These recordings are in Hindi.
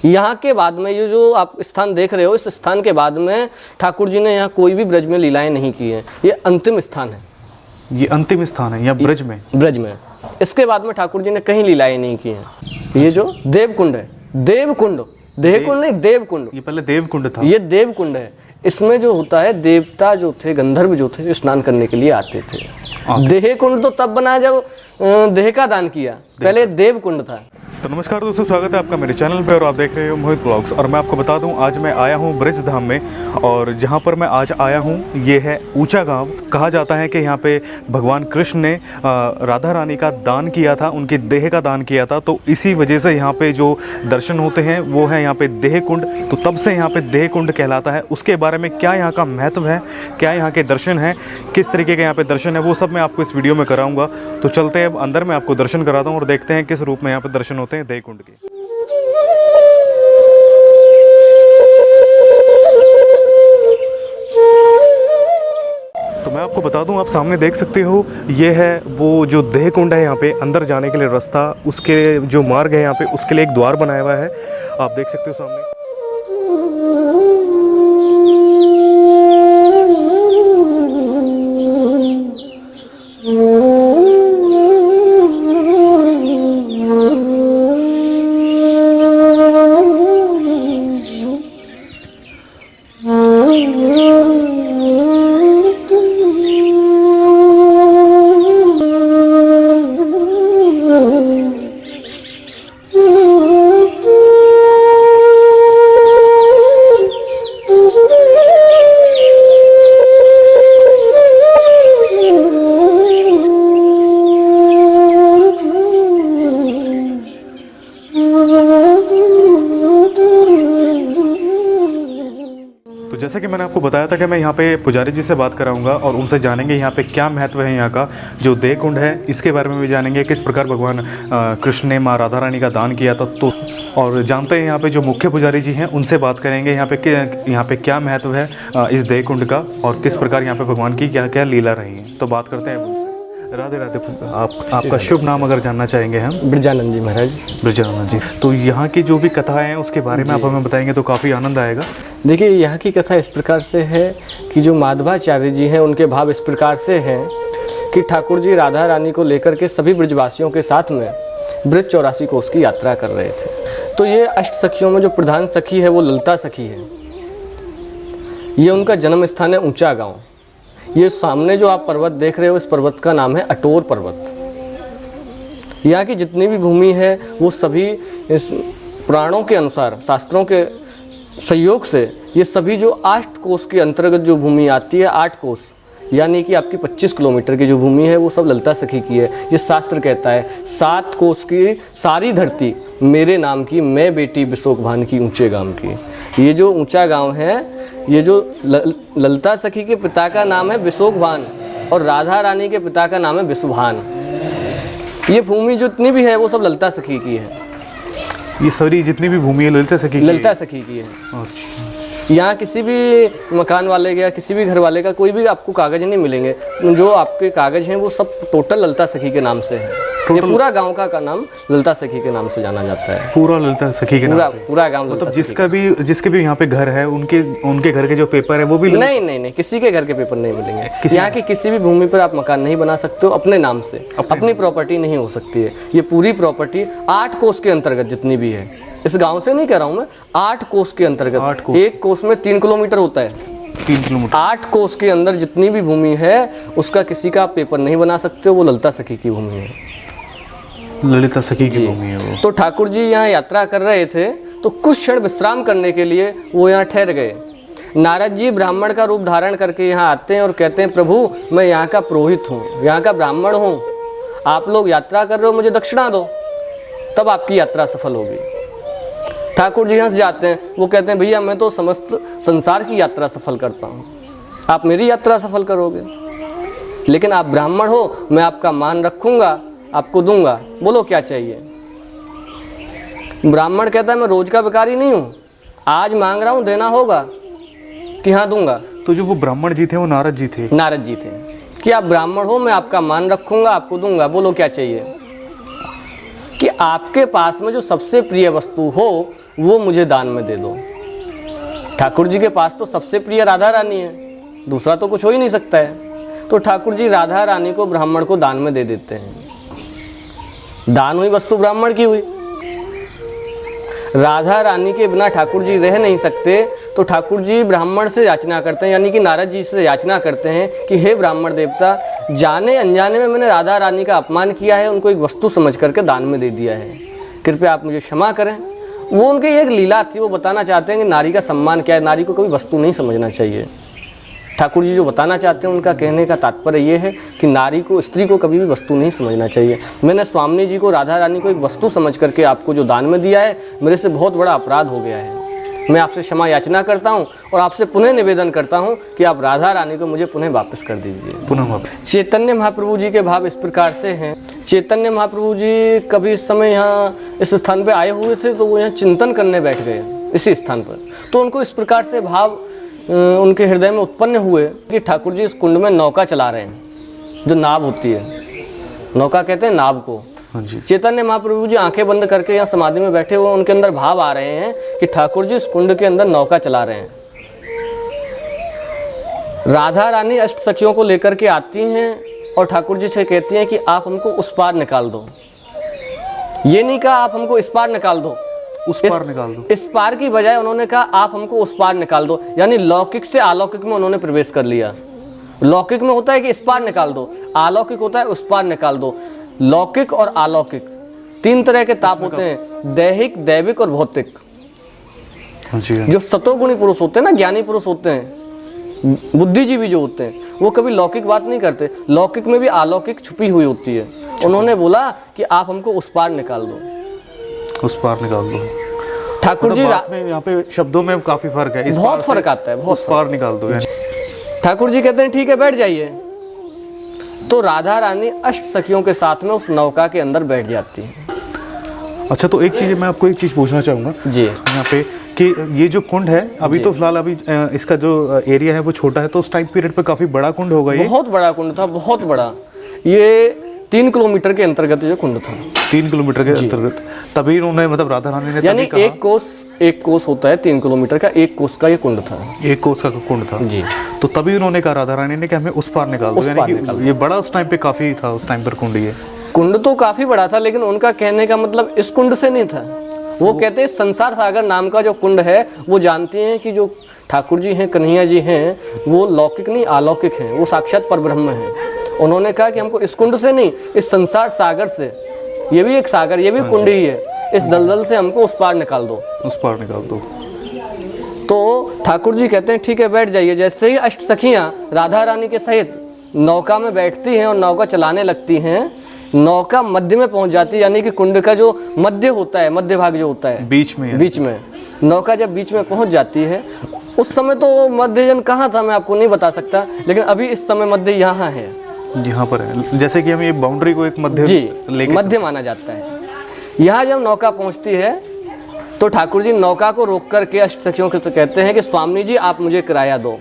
यहाँ के बाद में ये जो आप स्थान देख रहे हो, इस स्थान के बाद में ठाकुर जी ने यहाँ कोई भी ब्रज में लीलाएं नहीं की हैं। ये अंतिम स्थान है, ये अंतिम स्थान है यहाँ ब्रज में। ब्रज में इसके बाद में ठाकुर जी ने कहीं लीलाएं नहीं की हैं। ये जो देवकुंड है, देवकुंड, देहकुंड नहीं देवकुंड, ये पहले देवकुंड था। ये देवकुंड है। इसमें जो होता है, देवता जो थे, गंधर्व जो थे, स्नान करने के लिए आते थे। देहकुंड तो तब बना जब देह का दान किया, पहले देवकुंड था। तो नमस्कार दोस्तों, स्वागत है आपका मेरे चैनल पे और आप देख रहे हो मोहित ब्लॉग्स। और मैं आपको बता दूं, आज मैं आया हूं ब्रज धाम में, और जहां पर मैं आज आया हूं ये है ऊंचा गांव। कहा जाता है कि यहां पे भगवान कृष्ण ने राधा रानी का दान किया था, उनके देह का दान किया था। तो इसी वजह से यहां पे जो दर्शन होते हैं वो है यहाँ पे देह कुंड। तो तब से यहाँ पे देह कुंड कहलाता है। उसके बारे में क्या यहाँ का महत्व है, क्या यहाँ के दर्शन हैं, किस तरीके के यहाँ पे दर्शन है, वो सब मैं आपको इस वीडियो में कराऊंगा। तो चलते हैं अंदर, मैं आपको दर्शन कराता हूँ और देखते हैं किस रूप में यहाँ पे दर्शन होते हैं देहकुंड के। तो मैं आपको बता दूं, आप सामने देख सकते हो, ये है वो जो देहकुंड है। यहाँ पे अंदर जाने के लिए रास्ता, उसके जो मार्ग है यहाँ पे, उसके लिए एक द्वार बनाया हुआ है, आप देख सकते हो सामने। जैसे कि मैंने आपको बताया था कि मैं यहाँ पे पुजारी जी से बात कराऊंगा और उनसे जानेंगे यहाँ पे क्या महत्व है यहाँ का जो देहकुंड है, इसके बारे में भी जानेंगे, किस प्रकार भगवान कृष्ण ने माँ राधा रानी का दान किया था। तो और जानते हैं यहाँ पे जो मुख्य पुजारी जी हैं, उनसे बात करेंगे यहाँ पे क्या महत्व है इस देहकुंड का और किस प्रकार यहाँ पे भगवान की क्या क्या लीला रही है। तो बात करते हैं उनसे। राधे राधे। आपका शुभ नाम अगर जानना चाहेंगे हम? ब्रजानंद जी महाराज। ब्रजानंद जी, तो यहाँ की जो भी कथाएं हैं उसके बारे में आप हमें बताएंगे तो काफ़ी आनंद आएगा। देखिए, यहाँ की कथा इस प्रकार से है कि जो माधवाचार्य जी हैं उनके भाव इस प्रकार से हैं कि ठाकुर जी राधा रानी को लेकर के सभी ब्रजवासियों के साथ में ब्रज 84 कोस की यात्रा कर रहे थे। तो ये अष्ट सखियों में जो प्रधान सखी है वो ललिता सखी है। ये उनका जन्म स्थान है ऊंचा गांव। ये सामने जो आप पर्वत देख रहे हो, इस पर्वत का नाम है अटोर पर्वत। यहाँ की जितनी भी भूमि है वो सभी इस पुराणों के अनुसार, शास्त्रों के सहयोग से, ये सभी जो 8 कोस के अंतर्गत जो भूमि आती है, 8 कोस यानी कि आपकी 25 किलोमीटर की जो भूमि है वो सब ललिता सखी की है। ये शास्त्र कहता है 7 कोस की सारी धरती मेरे नाम की, मैं बेटी बिशोक भान की ऊंचे गांव की। ये जो ऊंचा गांव है, ये जो ललिता सखी के पिता का नाम है बिशोक भान और राधा रानी के पिता का नाम है बिशुभान। ये भूमि जितनी भी है वो सब ललिता सखी की है। ये सारी जितनी भी भूमि है ललिता सखी की है। अच्छा। यहाँ किसी भी मकान वाले या किसी भी घर वाले का कोई भी आपको कागज नहीं मिलेंगे। जो आपके कागज हैं वो सब टोटल ललिता सखी के नाम से है। ये पूरा गांव का नाम ललिता सखी के नाम से जाना जाता है। पूरा ललिता सखी के नाम से? पूरा गांव मतलब जिसके भी यहाँ पे घर है, उनके घर के जो पेपर है वो भी नहीं, किसी के घर के पेपर नहीं मिलेंगे। यहाँ की किसी भी भूमि पर आप मकान नहीं बना सकते हो अपने नाम से। अपनी प्रॉपर्टी नहीं हो सकती है। ये पूरी प्रॉपर्टी 8 कोस के अंतर्गत जितनी भी है, इस गांव से नहीं कह रहा हूं मैं, 8 कोस के अंतर्गत। 1 कोस में 3 किलोमीटर होता है। 3 किलोमीटर। 8 कोस के अंदर जितनी भी भूमि है उसका किसी का पेपर नहीं बना सकते हो। वो ललिता सखी की भूमि है। ललिता सखी की भूमि है वो। तो ठाकुर जी यहाँ यात्रा कर रहे थे तो कुछ क्षण विश्राम करने के लिए वो यहाँ ठहर गए। नारद जी ब्राह्मण का रूप धारण करके यहाँ आते हैं और कहते हैं, प्रभु मैं यहाँ का पुरोहित हूँ, यहाँ का ब्राह्मण हूँ, आप लोग यात्रा कर रहे हो, मुझे दक्षिणा दो, तब आपकी यात्रा सफल होगी। ठाकुर जी हंस जाते हैं। वो कहते हैं, भैया मैं तो समस्त संसार की यात्रा सफल करता हूँ, आप मेरी यात्रा सफल करोगे, लेकिन आप ब्राह्मण हो, मैं आपका मान रखूँगा, आपको दूंगा, बोलो क्या चाहिए। ब्राह्मण कहता है, मैं रोज का भिखारी नहीं हूँ, आज मांग रहा हूँ, देना होगा कि हाँ दूंगा। तो जो वो ब्राह्मण जी थे वो नारद जी थे? नारद जी थे कि आप ब्राह्मण हो, मैं आपका मान रखूँगा, आपको दूंगा, बोलो क्या चाहिए। कि आपके पास में जो सबसे प्रिय वस्तु हो वो मुझे दान में दे दो। ठाकुर जी के पास तो सबसे प्रिय राधा रानी है, दूसरा तो कुछ हो ही नहीं सकता है। तो ठाकुर जी राधा रानी को ब्राह्मण को दान में दे देते हैं। दान हुई वस्तु ब्राह्मण की हुई। राधा रानी के बिना ठाकुर जी रह नहीं सकते, तो ठाकुर जी ब्राह्मण से याचना करते हैं, यानी कि नारद जी से याचना करते हैं कि हे ब्राह्मण देवता, जाने अनजाने में मैंने राधा रानी का अपमान किया है, उनको एक वस्तु समझ करके दान में दे दिया है, कृपया आप मुझे क्षमा करें। वो उनकी एक लीला थी, वो बताना चाहते हैं कि नारी का सम्मान क्या है, नारी को कभी वस्तु नहीं समझना चाहिए। ठाकुर जी जो बताना चाहते हैं उनका कहने का तात्पर्य ये है कि नारी को, स्त्री को कभी भी वस्तु नहीं समझना चाहिए। मैंने स्वामी जी को, राधा रानी को एक वस्तु समझ करके आपको जो दान में दिया है, मेरे से बहुत बड़ा अपराध हो गया है। मैं आपसे क्षमा याचना करता हूँ और आपसे पुनः निवेदन करता हूँ कि आप राधा रानी को मुझे पुनः वापस कर दीजिए। पुनः वापस। चैतन्य महाप्रभु जी के भाव इस प्रकार से हैं। चैतन्य महाप्रभु जी कभी इस समय यहाँ इस स्थान पे आए हुए थे, तो वो यहाँ चिंतन करने बैठ गए इसी स्थान पर। तो उनको इस प्रकार से भाव उनके हृदय में उत्पन्न हुए कि ठाकुर जी इस कुंड में नौका चला रहे हैं, जो नाव होती है, नौका कहते हैं नाव को। हाँ जी। चैतन्य महाप्रभु जी आंखें बंद करके यहाँ समाधि में बैठे हुए, उनके अंदर भाव आ रहे हैं कि ठाकुर जी इस कुंड के अंदर नौका चला रहे हैं। राधा रानी अष्ट सखियों को लेकर के आती हैं और ठाकुर जी से कहती हैं कि आप हमको उस पार निकाल दो। ये नहीं कहा आप हमको इस पार निकाल दो, उस पार निकाल दो। इस पार की बजाय उन्होंने कहा आप हमको उस पार निकाल दो, यानी लौकिक से अलौकिक में उन्होंने प्रवेश कर लिया। लौकिक में होता है कि इस पार निकाल दो, अलौकिक होता है उस पार निकाल दो। लौकिक और अलौकिक तीन तरह के ताप होते हैं, दैहिक, दैविक और भौतिक। हाँ जी। जो सतोगुणी पुरुष होते हैं ना, ज्ञानी पुरुष होते हैं, बुद्धिजीवी जो होते हैं, वो कभी लौकिक बात नहीं करते। लौकिक में भी अलौकिक छुपी हुई होती है। उन्होंने बोला कि आप हमको उस पार निकाल दो, उस पार निकाल दो। ठाकुर जी बात में यहाँ पे शब्दों में काफी फर्क है, इस बहुत फर्क आता है, बहुत उस पार निकाल दो। ठाकुर जी कहते हैं ठीक है बैठ जाइए। तो राधा रानी अष्ट सखियों के साथ में उस नौका के अंदर बैठ जाती है। अच्छा, तो एक चीज़ मैं आपको एक चीज़ पूछना चाहूँगा जी यहाँ पे कि ये जो कुंड है अभी तो फिलहाल अभी इसका जो एरिया है वो छोटा है, तो उस टाइम पीरियड पे काफ़ी बड़ा कुंड होगा ये? बहुत बड़ा कुंड था, बहुत बड़ा। ये 3 किलोमीटर के अंतर्गत जो कुंड था। 3 किलोमीटर के अंतर्गत। तभी इन्होंने, मतलब राधा रानी ने यानी तभी कहा, एक कोस होता है 3 किलोमीटर का, एक कोस का ये कुंड था। एक कोस का कुंड था जी। तो तभी उन्होंने कहा राधा रानी ने कि हमें उस पार निकाल दो, यानी कि ये बड़ा उस टाइम पे काफ़ी था, उस टाइम पर कुंड। ये कुंड तो काफी बड़ा था, लेकिन उनका कहने का मतलब इस कुंड से नहीं था। वो कहते हैं संसार सागर नाम का जो कुंड है, वो जानते हैं कि जो ठाकुर जी हैं, कन्हैया जी हैं, वो लौकिक नहीं अलौकिक हैं, वो साक्षात परब्रह्म हैं। उन्होंने कहा कि हमको इस कुंड से नहीं, इस संसार सागर से, ये भी एक सागर, ये भी कुंड ही है, इस दलदल से हमको उस पार निकाल दो, उस पार निकाल दो। तो ठाकुर जी कहते हैं ठीक है बैठ जाइए। जैसे ही अष्ट सखियाँ राधा रानी के सहित नौका में बैठती हैं और नौका चलाने लगती हैं, नौका मध्य में पहुंच जाती है, यानी कि कुंड का जो मध्य होता है, मध्य भाग जो होता है, बीच में नौका जब बीच में पहुंच जाती है, उस समय तो मध्यजन कहाँ था मैं आपको नहीं बता सकता, लेकिन अभी इस समय मध्य यहाँ है, यहाँ पर है। जैसे कि हम ये बाउंड्री को एक मध्य जी मध्य माना जाता है। यहाँ जब नौका पहुँचती है तो ठाकुर जी नौका को रोक करके अष्ट सखियों से कहते हैं कि स्वामी जी आप मुझे किराया दो,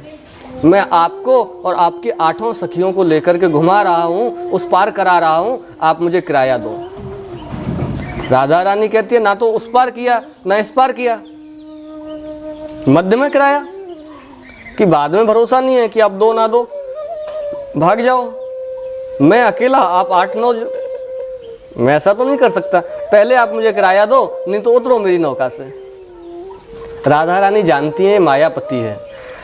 मैं आपको और आपकी 8 सखियों को लेकर के घुमा रहा हूँ, उस पार करा रहा हूँ, आप मुझे किराया दो। राधा रानी कहती है ना तो उस पार किया ना इस पार किया, मध्य में किराया, कि बाद में भरोसा नहीं है कि आप दो ना दो, भाग जाओ, मैं अकेला, आप 8-9, मैं ऐसा तो नहीं कर सकता, पहले आप मुझे किराया दो, नहीं तो उतरो मेरी नौका से। राधा रानी जानती है मायापति है।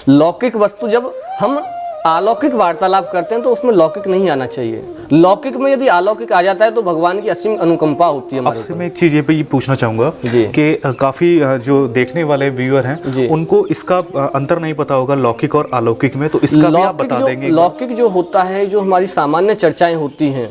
लौकिक वस्तु, जब हम अलौकिक वार्तालाप करते हैं तो उसमें लौकिक नहीं आना चाहिए। लौकिक में यदि अलौकिक आ जाता है तो भगवान की असीम अनुकंपा होती है। आपसे मैं एक चीज़ ये पूछना चाहूँगा कि काफ़ी जो देखने वाले व्यूअर हैं उनको इसका अंतर नहीं पता होगा लौकिक और अलौकिक में, तो इसका भी आप बता देंगे? लौकिक जो होता है, जो हमारी सामान्य चर्चाएँ होती हैं,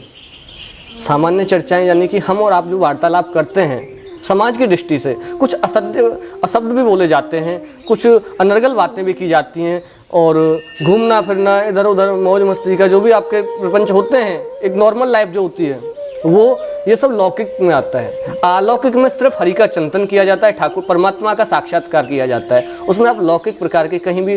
सामान्य चर्चाएँ यानी कि हम और आप जो वार्तालाप करते हैं समाज की दृष्टि से, कुछ अशब्द भी बोले जाते हैं, कुछ अनर्गल बातें भी की जाती हैं, और घूमना फिरना इधर उधर मौज मस्ती का जो भी आपके प्रपंच होते हैं, एक नॉर्मल लाइफ जो होती है, वो ये सब लौकिक में आता है। अलौकिक में सिर्फ हरि का चिंतन किया जाता है, ठाकुर परमात्मा का साक्षात्कार किया जाता है। उसमें आप लौकिक प्रकार के कहीं भी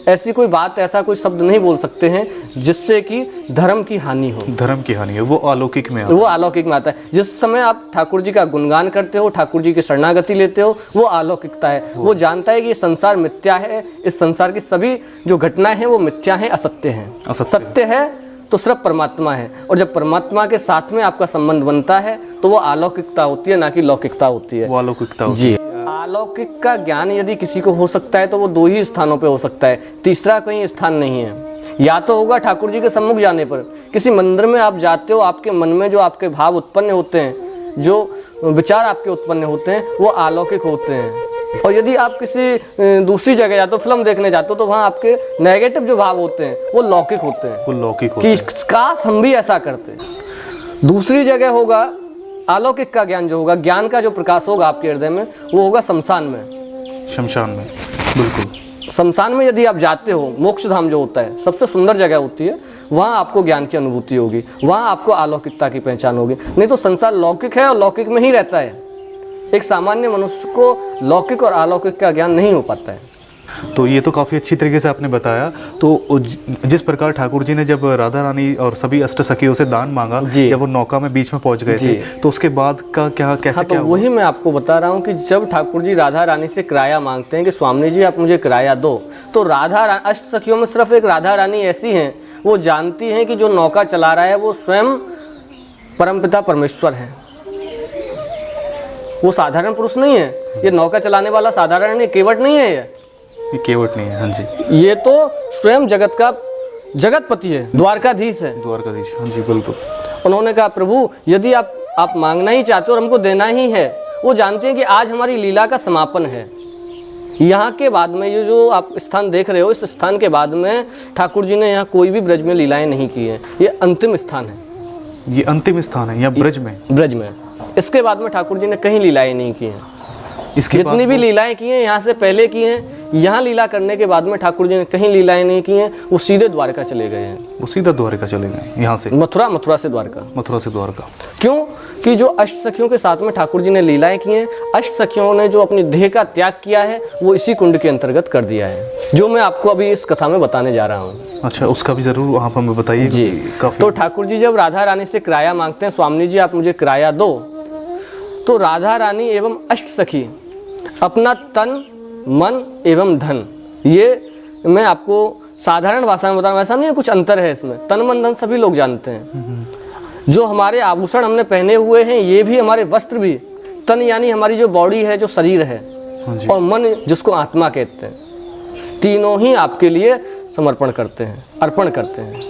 ऐसी कोई बात, ऐसा कोई शब्द नहीं बोल सकते हैं जिससे कि धर्म की हानि हो। धर्म की हानि है, वो अलौकिक में आता है। वो अलौकिक में आता है। जिस समय आप ठाकुर जी का गुणगान करते हो, ठाकुर जी की शरणागति लेते हो, वो अलौकिकता है। वो जानता है कि ये संसार मिथ्या है, इस संसार की सभी जो घटनाएं हैं वो मिथ्या हैं, असत्य हैं। सत्य है तो सिर्फ परमात्मा है, और जब परमात्मा के साथ में आपका संबंध बनता है तो वो अलौकिकता होती है, ना कि लौकिकता होती है। वो अलौकिकता होती जी। अलौकिक का ज्ञान यदि किसी को हो सकता है तो वो 2 ही स्थानों पे हो सकता है, तीसरा कहीं स्थान नहीं है। या तो होगा ठाकुर जी के सम्मुख जाने पर, किसी मंदिर में आप जाते हो, आपके मन में जो आपके भाव उत्पन्न होते हैं, जो विचार आपके उत्पन्न होते हैं, वो अलौकिक होते हैं। और यदि आप किसी दूसरी जगह जाते हो, फिल्म देखने जाते हो, तो वहाँ आपके नेगेटिव जो भाव होते हैं वो लौकिक होते हैं। वो लौकिक होते हैं कि काश हम भी ऐसा करते। दूसरी जगह होगा अलौकिक का ज्ञान, जो होगा ज्ञान का जो प्रकाश होगा आपके हृदय में, वो होगा शमशान में। शमशान में, बिल्कुल। शमशान में यदि आप जाते हो, मोक्ष धाम जो होता है, सबसे सुंदर जगह होती है, वहाँ आपको ज्ञान की अनुभूति होगी, वहाँ आपको अलौकिकता की पहचान होगी। नहीं तो संसार लौकिक है और लौकिक में ही रहता है। एक सामान्य मनुष्य को लौकिक और अलौकिक का ज्ञान नहीं हो पाता है। तो ये तो काफ़ी अच्छी तरीके से आपने बताया। तो जिस प्रकार ठाकुर जी ने जब राधा रानी और सभी अष्ट सखियों से दान मांगा, जब वो नौका में बीच में पहुंच गए थे, तो उसके बाद का क्या, कैसे हाँ, तो क्या वही मैं आपको बता रहा हूँ कि जब ठाकुर जी राधा रानी से किराया मांगते हैं कि स्वामी जी आप मुझे किराया दो, तो राधा अष्ट सखियों में सिर्फ एक राधा रानी ऐसी हैं, वो जानती हैं कि जो नौका चला रहा है वो स्वयं परमपिता परमेश्वर है। वो साधारण पुरुष नहीं है, ये नौका चलाने वाला साधारण नहीं, केवट नहीं है, ये केवट नहीं है। हाँ जी, ये तो स्वयं जगत का जगतपति है, द्वारकाधीश है। द्वारकाधीश, हाँ जी, बिल्कुल। उन्होंने कहा प्रभु यदि आप मांगना ही चाहते हो और हमको देना ही है। वो जानते हैं कि आज हमारी लीला का समापन है। यहाँ के बाद में ये जो आप स्थान देख रहे हो, इस स्थान के बाद में ठाकुर जी ने यहाँ कोई भी ब्रज में लीलाएं नहीं की हैं। ये अंतिम स्थान है, ये अंतिम स्थान है यहाँ ब्रज में। इसके बाद में ठाकुर जी ने कहीं लीलाएं नहीं की हैं। इसके जितनी भी लीलाएं की हैं यहाँ से पहले की हैं, यहाँ लीला करने के बाद में ठाकुर जी ने कहीं लीलाएं नहीं की हैं। वो सीधे द्वारका चले गए हैं। वो सीधा द्वारका चले गए यहाँ से, मथुरा से द्वारका। मथुरा से द्वारका। क्यों? कि जो अष्ट सखियों के साथ में ठाकुर जी ने लीलाएं की हैं, अष्ट सखियों ने जो अपनी देह का त्याग किया है वो इसी कुंड के अंतर्गत कर दिया है, जो मैं आपको अभी इस कथा में बताने जा रहा हूँ। अच्छा, उसका भी जरूर आप हमें बताइए जी। काफी। तो ठाकुर जी जब राधा रानी से किराया मांगते हैं, स्वामी जी आप मुझे किराया दो, तो राधा रानी एवं अष्ट सखी अपना तन मन एवं धन, ये मैं आपको साधारण भाषा में बता रहा हूँ, ऐसा नहीं है कुछ अंतर है इसमें। तन मन धन सभी लोग जानते हैं। जो हमारे आभूषण हमने पहने हुए हैं, ये भी हमारे वस्त्र भी, तन यानी हमारी जो बॉडी है, जो शरीर है, और मन जिसको आत्मा कहते हैं, तीनों ही आपके लिए समर्पण करते हैं, अर्पण करते हैं।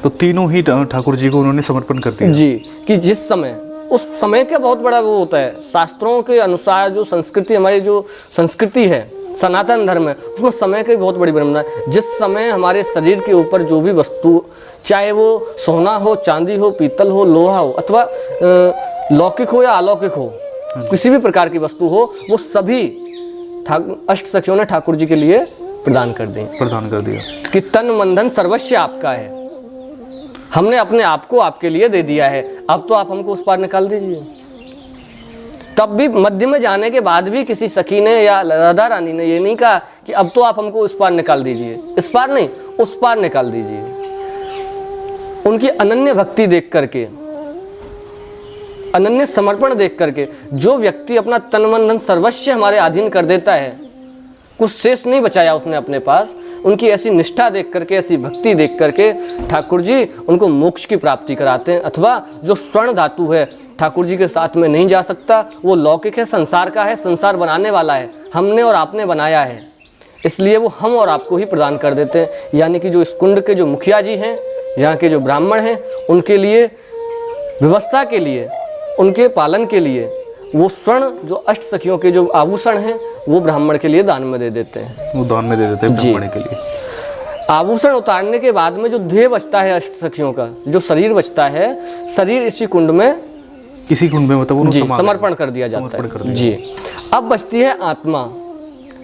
तो तीनों ही ठाकुर जी को उन्होंने समर्पण कर दिया जी। कि जिस समय, उस समय का बहुत बड़ा वो होता है, शास्त्रों के अनुसार जो संस्कृति, हमारी जो संस्कृति है, सनातन धर्म है, उसमें समय की बहुत बड़ी भूमिका है। जिस समय हमारे शरीर के ऊपर जो भी वस्तु, चाहे वो सोना हो, चांदी हो, पीतल हो, लोहा हो, अथवा लौकिक हो या अलौकिक हो, किसी भी प्रकार की वस्तु हो, वो सभी अष्ट सखियों ने ठाकुर जी के लिए प्रदान कर दिया कि तन मन धन सर्वस्व आपका है। हमने अपने आप को आपके लिए दे दिया है, अब तो आप हमको उस पार निकाल दीजिए। तब भी मध्य में जाने के बाद भी किसी सखी ने या राधा रानी ने ये नहीं कहा कि अब तो आप हमको उस पार निकाल दीजिए, इस पार नहीं, उस पार निकाल दीजिए। उनकी अनन्य भक्ति देख करके, अनन्य समर्पण देख करके, जो व्यक्ति अपना तन मन धन सर्वस्व हमारे अधीन कर देता है, कुछ शेष नहीं बचाया उसने अपने पास, उनकी ऐसी निष्ठा देख करके, ऐसी भक्ति देख करके ठाकुर जी उनको मोक्ष की प्राप्ति कराते हैं। अथवा जो स्वर्ण धातु है, ठाकुर जी के साथ में नहीं जा सकता, वो लौकिक है, संसार का है, संसार बनाने वाला है, हमने और आपने बनाया है, इसलिए वो हम और आपको ही प्रदान कर देते हैं। यानी कि जो इस कुंड के जो मुखिया जी हैं, यहाँ के जो ब्राह्मण हैं, उनके लिए व्यवस्था के लिए, उनके पालन के लिए वो स्वर्ण जो अष्ट सखियों के जो आभूषण हैं, वो ब्राह्मण के लिए दान में दे देते हैं। वो दान में दे देते हैं ब्राह्मण के लिए। आभूषण उतारने के बाद में जो देह बचता है अष्ट सखियों का, जो शरीर बचता है, शरीर इसी कुंड में, मतलब जी, समर्पण कर दिया जाता है। जी। अब बचती है आत्मा।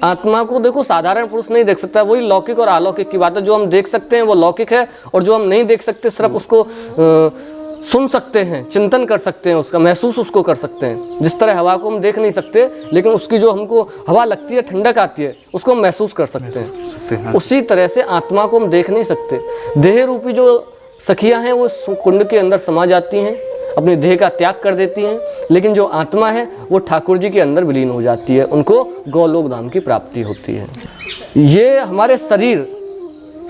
आत्मा को देखो साधारण पुरुष नहीं देख सकता, वही लौकिक और अलौकिक की बात है। जो हम देख सकते हैं वो लौकिक है, और जो हम नहीं देख सकते, सिर्फ उसको सुन सकते हैं, चिंतन कर सकते हैं, उसका महसूस उसको कर सकते हैं। जिस तरह हवा को हम देख नहीं सकते, लेकिन उसकी जो हमको हवा लगती है, ठंडक आती है, उसको हम महसूस कर सकते हैं। उसी तरह से आत्मा को हम देख नहीं सकते। देह रूपी जो सखियां हैं वो उस कुंड के अंदर समा जाती हैं, अपने देह का त्याग कर देती हैं, लेकिन जो आत्मा है वो ठाकुर जी के अंदर विलीन हो जाती है, उनको गौलोक धाम की प्राप्ति होती है। ये हमारे शरीर,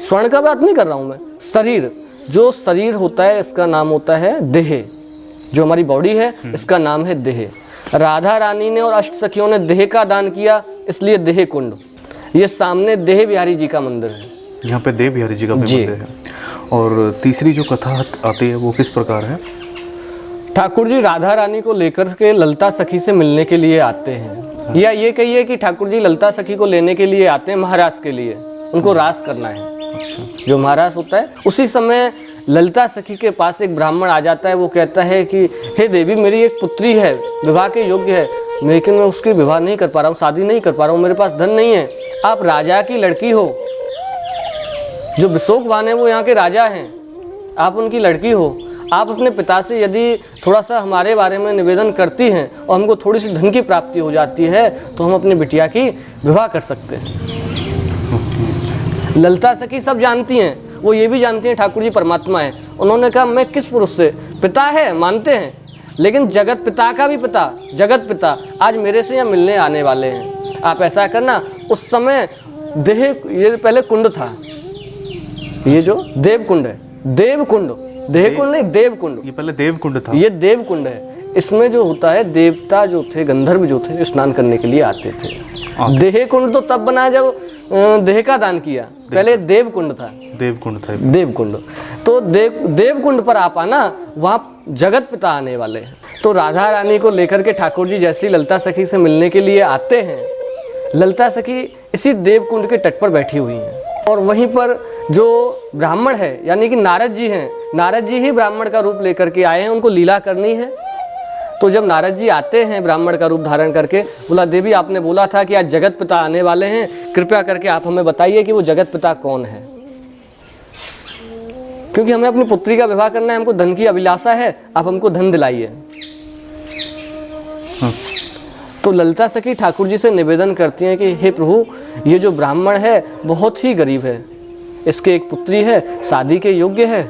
स्वर्ण का बात नहीं कर रहा हूँ मैं, शरीर, जो शरीर होता है इसका नाम होता है देह। जो हमारी बॉडी है इसका नाम है देह। राधा रानी ने और अष्ट सखियों ने देह का दान किया, इसलिए देह कुंड। ये सामने देह बिहारी जी का मंदिर है, यहाँ पे देव बिहारी जी का भी मंदिर है। और तीसरी जो कथा आती है वो किस प्रकार है? ठाकुर जी राधा रानी को लेकर के ललता सखी से मिलने के लिए आते हैं, या ये कहिए कि ठाकुर जी ललता सखी को लेने के लिए आते हैं महाराज के लिए, उनको रास करना है। जो महाराज होता है, उसी समय ललिता सखी के पास एक ब्राह्मण आ जाता है। वो कहता है कि हे देवी, मेरी एक पुत्री है, विवाह के योग्य है, लेकिन मैं उसकी विवाह नहीं कर पा रहा हूँ, शादी नहीं कर पा रहा हूँ, मेरे पास धन नहीं है। आप राजा की लड़की हो, जो विशोकवान है वो यहाँ के राजा हैं, आप उनकी लड़की हो, आप अपने पिता से यदि थोड़ा सा हमारे बारे में निवेदन करती हैं और हमको थोड़ी सी धन की प्राप्ति हो जाती है, तो हम अपनी बिटिया की विवाह कर सकते हैं। ललिता सखी सब जानती हैं, वो ये भी जानती हैं ठाकुर जी परमात्मा है। उन्होंने कहा मैं किस पुरुष से, पिता है मानते हैं, लेकिन जगत पिता का भी पिता, जगत पिता आज मेरे से यहाँ मिलने आने वाले हैं। आप ऐसा करना, उस समय देह, ये पहले कुंड था, ये जो देव कुंड है, देव कुंड, देह कुंड नहीं, देव कुंड। ये पहले देव कुंड था, ये देव कुंड है। इसमें जो होता है, देवता जो थे, गंधर्व जो थे, स्नान करने के लिए आते थे। देह कुंड तो तब बना जब देह का दान किया, पहले देव कुंड था, देव कुंड था, देव कुंड। तो देव कुंड पर आप आना, वहाँ जगत पिता आने वाले हैं। तो राधा रानी को लेकर के ठाकुर जी जैसी ललिता सखी से मिलने के लिए आते हैं, ललिता सखी इसी देव कुंड के तट पर बैठी हुई हैं, और वहीं पर जो ब्राह्मण है, यानी कि नारद जी हैं, नारद जी ही ब्राह्मण का रूप लेकर के आए हैं, उनको लीला करनी है। तो जब नारद जी आते हैं ब्राह्मण का रूप धारण करके, बोला देवी आपने बोला था कि आज जगत पिता आने वाले हैं, कृपया करके आप हमें बताइए कि वो जगत पिता कौन है, क्योंकि हमें अपनी पुत्री का विवाह करना है, हमको धन की अभिलाषा है, आप हमको धन दिलाइए। तो ललिता सखी ठाकुर जी से निवेदन करती हैं कि हे प्रभु, ये जो ब्राह्मण है बहुत ही गरीब है, इसके एक पुत्री है, शादी के योग्य है,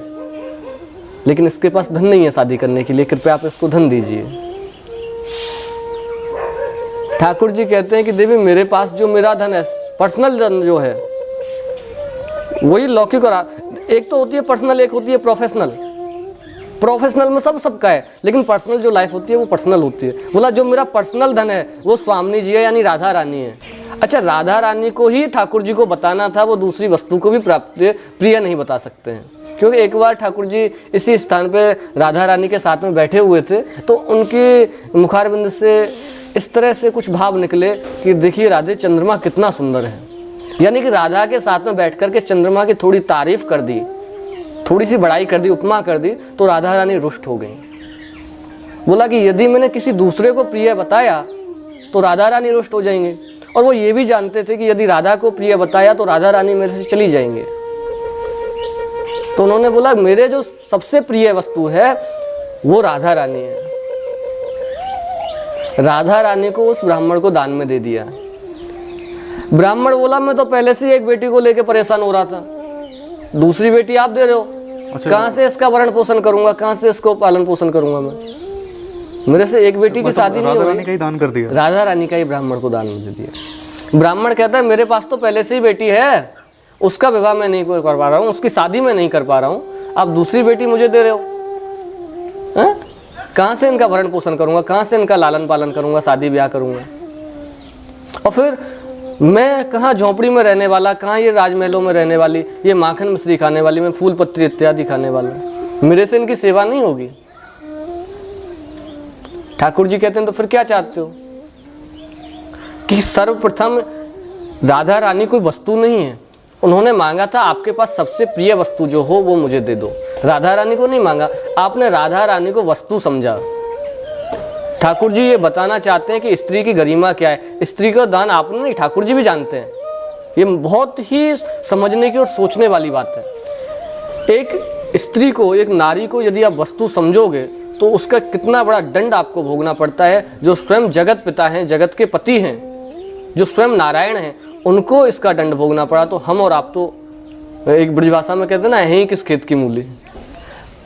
लेकिन इसके पास धन नहीं है शादी करने के लिए, कृपया आप इसको धन दीजिए। ठाकुर जी कहते हैं कि देवी मेरे पास जो मेरा धन है, पर्सनल धन जो है, वही लौकिक और एक तो होती है पर्सनल, एक होती है प्रोफेशनल। प्रोफेशनल में सबका है, लेकिन पर्सनल जो लाइफ होती है वो पर्सनल होती है। बोला जो मेरा पर्सनल धन है वो स्वामिनी जी है, यानी राधा रानी है। अच्छा, राधा रानी को ही ठाकुर जी को बताना था, वो दूसरी वस्तु को भी प्रिय नहीं बता सकते हैं, क्योंकि एक बार ठाकुर जी इसी स्थान पे राधा रानी के साथ में बैठे हुए थे, तो उनके मुखारबिंद से इस तरह से कुछ भाव निकले कि देखिए राधे, चंद्रमा कितना सुंदर है। यानी कि राधा के साथ में बैठ कर के चंद्रमा की थोड़ी तारीफ कर दी, थोड़ी सी बड़ाई कर दी, उपमा कर दी, तो राधा रानी रुष्ट हो गई। बोला कि यदि मैंने किसी दूसरे को प्रिय बताया तो राधा रानी रुष्ट हो जाएंगे, और वो ये भी जानते थे कि यदि राधा को प्रिय बताया तो राधा रानी मेरे से चली जाएंगे। तो उन्होंने बोला मेरे जो सबसे प्रिय वस्तु है वो राधा रानी है। राधा रानी को उस ब्राह्मण को दान में दे दिया। ब्राह्मण बोला मैं तो पहले से एक बेटी को लेकर परेशान हो रहा था, दूसरी बेटी आप दे रहे हो, अच्छा, कहाँ से इसका भरण पोषण करूंगा, कहाँ से इसको पालन पोषण करूंगा मैं, मेरे से एक बेटी की शादी नहीं हो रही। राधा रानी का ही दान कर दिया, राधा रानी का ही ब्राह्मण को दान में दे दिया। ब्राह्मण कहता है मेरे पास तो पहले से ही बेटी है, उसका विवाह मैं नहीं कर पा रहा हूँ, उसकी शादी मैं नहीं कर पा रहा हूँ, आप दूसरी बेटी मुझे दे रहे हो, कहाँ से इनका भरण पोषण करूंगा, कहाँ से इनका लालन पालन करूंगा, शादी ब्याह करूंगा। और फिर मैं कहाँ झोंपड़ी में रहने वाला, कहाँ ये राजमहलों में रहने वाली, ये माखन मिश्री खाने वाली, मैं फूल पत्ती इत्यादि खाने वाला, मेरे से इनकी सेवा नहीं होगी। ठाकुर जी कहते हैं तो फिर क्या चाहते हो कि सर्वप्रथम राधा रानी कोई वस्तु नहीं है, उन्होंने मांगा था आपके पास सबसे प्रिय वस्तु जो हो वो मुझे दे दो। राधा रानी को नहीं मांगा, आपने राधा रानी को वस्तु समझा। ठाकुर जी ये बताना चाहते हैं कि स्त्री की गरिमा क्या है, स्त्री का दान आपने नहीं, ठाकुर जी भी जानते हैं। ये बहुत ही समझने की और सोचने वाली बात है। एक स्त्री को, एक नारी को यदि आप वस्तु समझोगे तो उसका कितना बड़ा दंड आपको भोगना पड़ता है। जो स्वयं जगत पिता हैं, जगत के पति हैं, जो स्वयं नारायण हैं, उनको इसका दंड भोगना पड़ा, तो हम और आप तो एक ब्रजभाषा में कहते हैं ना, यहीं किस खेत की मूली।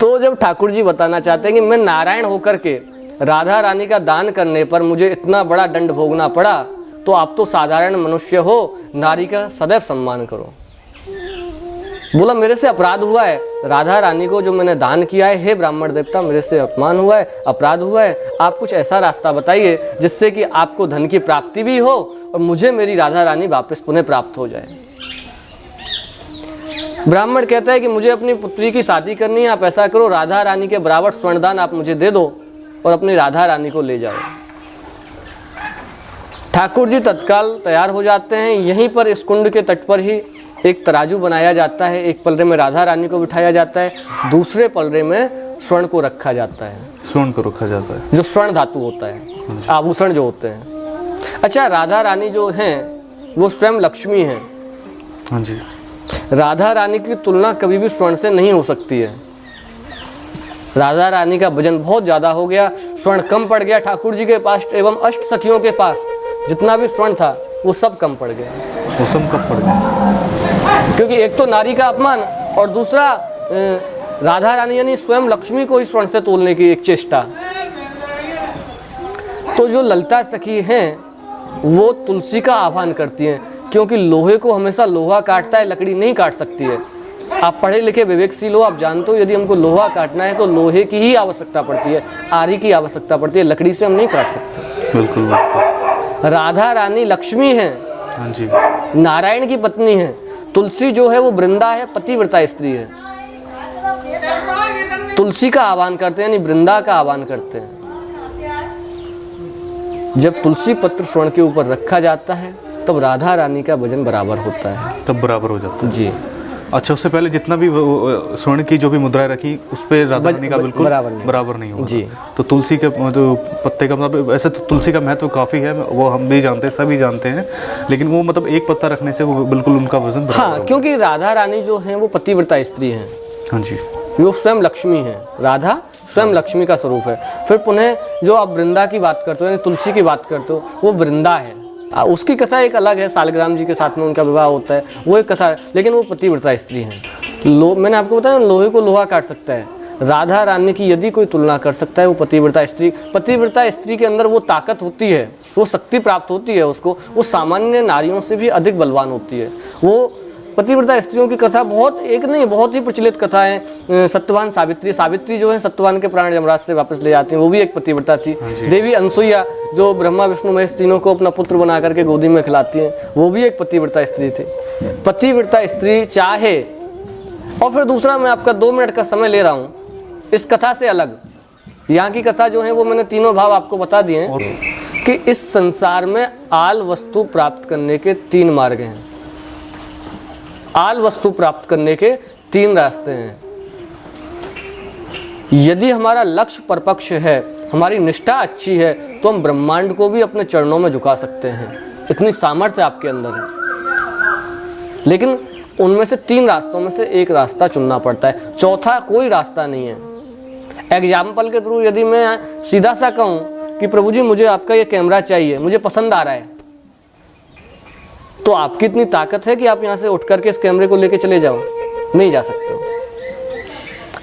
तो जब ठाकुर जी बताना चाहते हैं कि मैं नारायण होकर के राधा रानी का दान करने पर मुझे इतना बड़ा दंड भोगना पड़ा, तो आप तो साधारण मनुष्य हो, नारी का सदैव सम्मान करो। बोला मेरे से अपराध हुआ है, राधा रानी को जो मैंने दान किया है, हे ब्राह्मण देवता, मेरे से अपमान हुआ है, अपराध हुआ है। आप कुछ ऐसा रास्ता बताइए जिससे कि आपको धन की प्राप्ति भी हो और मुझे मेरी राधा रानी वापस पुनः प्राप्त हो जाए। ब्राह्मण कहता है कि मुझे अपनी पुत्री की शादी करनी है, आप ऐसा करो, राधा रानी के बराबर स्वर्णदान आप मुझे दे दो और अपनी राधा रानी को ले जाओ। ठाकुर जी तत्काल तैयार हो जाते हैं। यहीं पर इस कुंड के तट पर ही एक तराजू बनाया जाता है। एक पलरे में राधा रानी को बिठाया जाता है, दूसरे पलरे में स्वर्ण को रखा जाता है। स्वर्ण को रखा जाता है, जो स्वर्ण धातु होता है, आभूषण जो होते हैं। अच्छा, राधा रानी जो हैं वो स्वयं लक्ष्मी हैं। हाँ जी। राधा रानी की तुलना कभी भी स्वर्ण से नहीं हो सकती है। राधा रानी का वजन बहुत ज़्यादा हो गया, स्वर्ण कम पड़ गया ठाकुर जी के पास एवं अष्ट सखियों के पास जितना भी स्वर्ण था वो सब कम पड़ गया। वो सब कम पड़ गया, क्योंकि एक तो नारी का अपमान और दूसरा राधा रानी यानी स्वयं लक्ष्मी को ही स्वर्ण से तोलने की एक चेष्टा। तो जो ललिता सखी हैं वो तुलसी का आह्वान करती हैं, क्योंकि लोहे को हमेशा लोहा काटता है, लकड़ी नहीं काट सकती है। आप पढ़े लिखे विवेकशील हो, आप जानते हो यदि हमको लोहा काटना है तो लोहे की ही आवश्यकता पड़ती है, आरी की आवश्यकता पड़ती है, लकड़ी से हम नहीं काट सकते। बिल्कुल बिल्कुल। राधा रानी लक्ष्मी हैं, हाँ जी, नारायण की पत्नी है। तुलसी जो है वो वृंदा है, पतिव्रता स्त्री है। तुलसी का आह्वान करते हैं यानी वृंदा का आह्वान करते हैं। जब तुलसी पत्र स्वर्ण के ऊपर रखा जाता है तब राधा रानी का वजन बराबर होता है, तब बराबर हो जाता है जी। अच्छा, उससे पहले जितना भी स्वर्ण की जो भी मुद्राएं रखी उस पर राधा रानी का बिल्कुल बराबर नहीं हुआ जी। तो तुलसी के पत्ते का मतलब ऐसे तो तुलसी का महत्व काफ़ी है, वो हम भी जानते हैं, सभी जानते हैं, लेकिन वो मतलब एक पत्ता रखने से वो बिल्कुल उनका वजन हाँ, क्योंकि राधा रानी जो है वो पतिव्रता स्त्री हैं। हाँ जी, वो स्वयं लक्ष्मी है। राधा स्वयं लक्ष्मी का स्वरूप है। फिर पुनः जो आप वृंदा की बात करते हो यानी तुलसी की बात करते हो, वो वृंदा है। उसकी कथा एक अलग है, सालग्राम जी के साथ में उनका विवाह होता है, वो एक कथा है, लेकिन वो पतिव्रता स्त्री हैं। मैंने आपको बताया लोहे को लोहा काट सकता है, राधा रानी की यदि कोई तुलना कर सकता है वो पतिव्रता स्त्री। पतिव्रता स्त्री के अंदर वो ताकत होती है, वो शक्ति प्राप्त होती है उसको, वो सामान्य नारियों से भी अधिक बलवान होती है। वो पतिव्रता स्त्रियों की कथा बहुत एक नहीं, बहुत ही प्रचलित कथा है। सत्यवान सावित्री, सावित्री जो है सत्यवान के प्राण यमराज से वापस ले जाती हैं, वो भी एक पतिव्रता थी। देवी अनसुईया जो ब्रह्मा विष्णु महेश तीनों को अपना पुत्र बना करके गोदी में खिलाती हैं, वो भी एक पतिव्रता स्त्री थी। पतिव्रता स्त्री चाहे, और फिर दूसरा मैं आपका 2 मिनट का समय ले रहा हूँ इस कथा से अलग। यहाँ की कथा जो है वो मैंने तीनों भाव आपको बता दिए हैं कि इस संसार में आल वस्तु प्राप्त करने के 3 मार्ग हैं। आल वस्तु प्राप्त करने के 3 रास्ते हैं। यदि हमारा लक्ष्य परपक्ष है, हमारी निष्ठा अच्छी है, तो हम ब्रह्मांड को भी अपने चरणों में झुका सकते हैं। इतनी सामर्थ्य आपके अंदर है। लेकिन उनमें से 3 रास्तों में से एक रास्ता चुनना पड़ता है, चौथा कोई रास्ता नहीं है। एग्जाम्पल के थ्रू यदि मैं सीधा सा कहूँ कि प्रभु जी मुझे आपका ये कैमरा चाहिए, मुझे पसंद आ रहा है, तो आपकी इतनी ताकत है कि आप यहाँ से उठ करके इस कैमरे को लेके चले जाओ? नहीं जा सकते हो।